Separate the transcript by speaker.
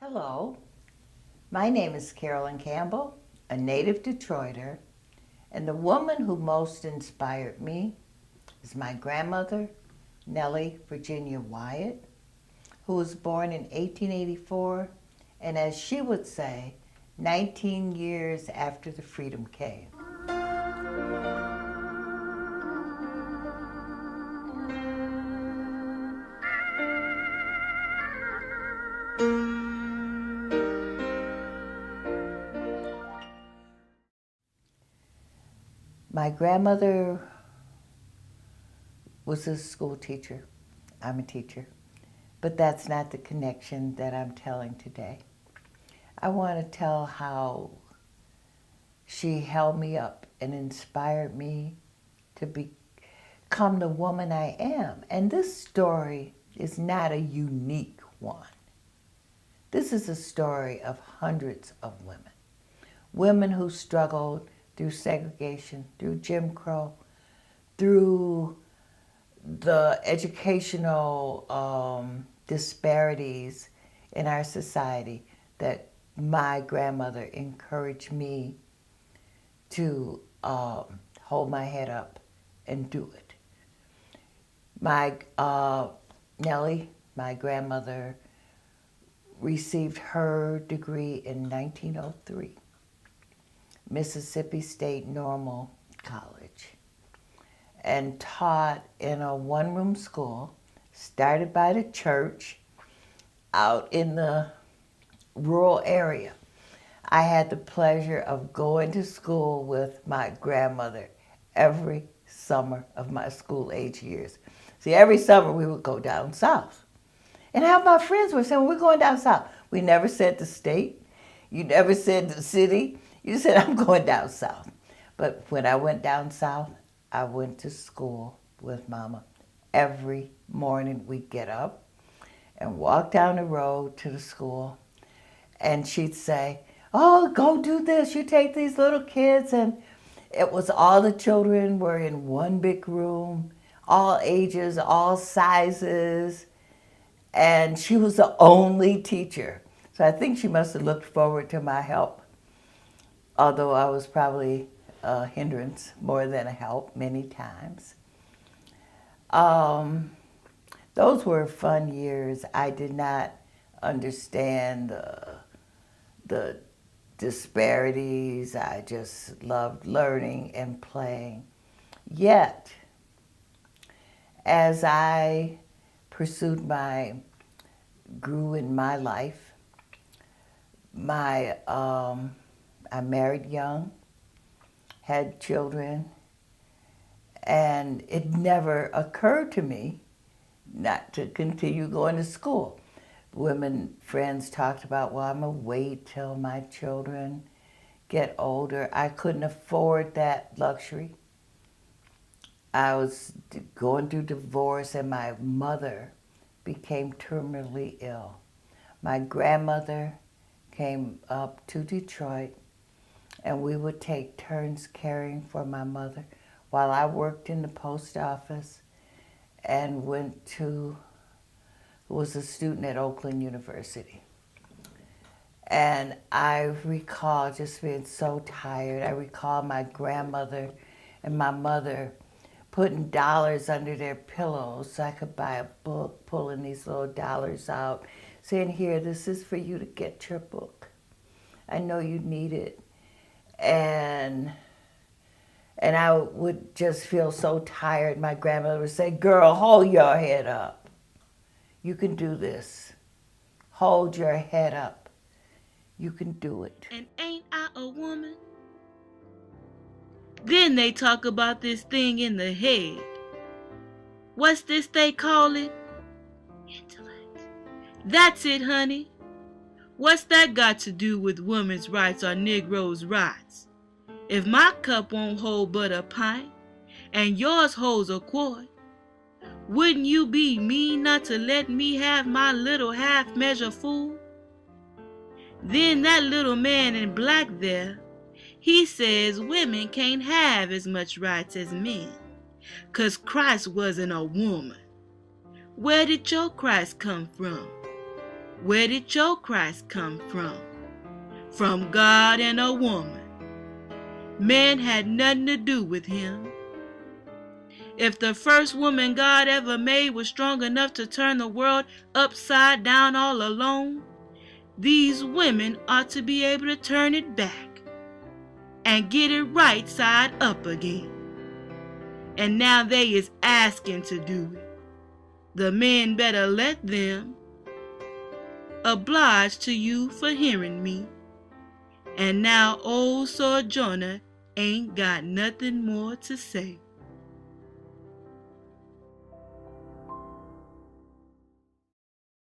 Speaker 1: Hello, my name is Carolyn Campbell, a native Detroiter, and the woman who most inspired me is my grandmother, Nellie Virginia Wyatt, who was born in 1884, and as she would say, 19 years after the freedom came. My grandmother was a school teacher. I'm a teacher. But that's not the connection that I'm telling today. I want to tell how she held me up and inspired me to become the woman I am. And this story is not a unique one. This is a story of hundreds of women. Women who struggled through segregation, through Jim Crow, through the educational disparities in our society that my grandmother encouraged me to hold my head up and do it. My Nellie, my grandmother, received her degree in 1903, Mississippi State Normal College, and taught in a one-room school started by the church out in the rural area. I had the pleasure of going to school with my grandmother every summer of my school age years. See, every summer we would go down south. And how my friends were saying, we're going down south. We never said the state. You never said the city. You said, I'm going down south. But when I went down south, I went to school with Mama. Every morning we'd get up and walk down the road to the school. And she'd say, oh, go do this. You take these little kids. And it was all the children were in one big room, all ages, all sizes. And she was the only teacher. So I think she must have looked forward to my help, although I was probably a hindrance more than a help many times. Those were fun years. I did not understand the disparities. I just loved learning and playing. Yet, as I grew in my life, I married young, had children, and it never occurred to me not to continue going to school. Women friends talked about, well, I'm gonna wait till my children get older. I couldn't afford that luxury. I was going through divorce, and my mother became terminally ill. My grandmother came up to Detroit, and we would take turns caring for my mother while I worked in the post office and was a student at Oakland University. And I recall just being so tired. I recall my grandmother and my mother putting dollars under their pillows so I could buy a book, pulling these little dollars out, saying, here, this is for you to get your book. I know you need it. And I would just feel so tired. My grandmother would say, girl, hold your head up. You can do this. Hold your head up. You can do it.
Speaker 2: And ain't I a woman? Then they talk about this thing in the head. What's this they call it? Intellect. That's it, honey. What's that got to do with women's rights or Negroes' rights? If my cup won't hold but a pint, and yours holds a quart, wouldn't you be mean not to let me have my little half-measure full? Then that little man in black there, he says women can't have as much rights as men, 'cause Christ wasn't a woman. Where did your Christ come from? Where did your Christ come from? From God and a woman. Man had nothing to do with him. If the first woman God ever made was strong enough to turn the world upside down all alone, these women ought to be able to turn it back and get it right side up again. And now they is asking to do it. The men better let them. Obliged to you for hearing me. And now old Sojourner ain't got nothing more to say.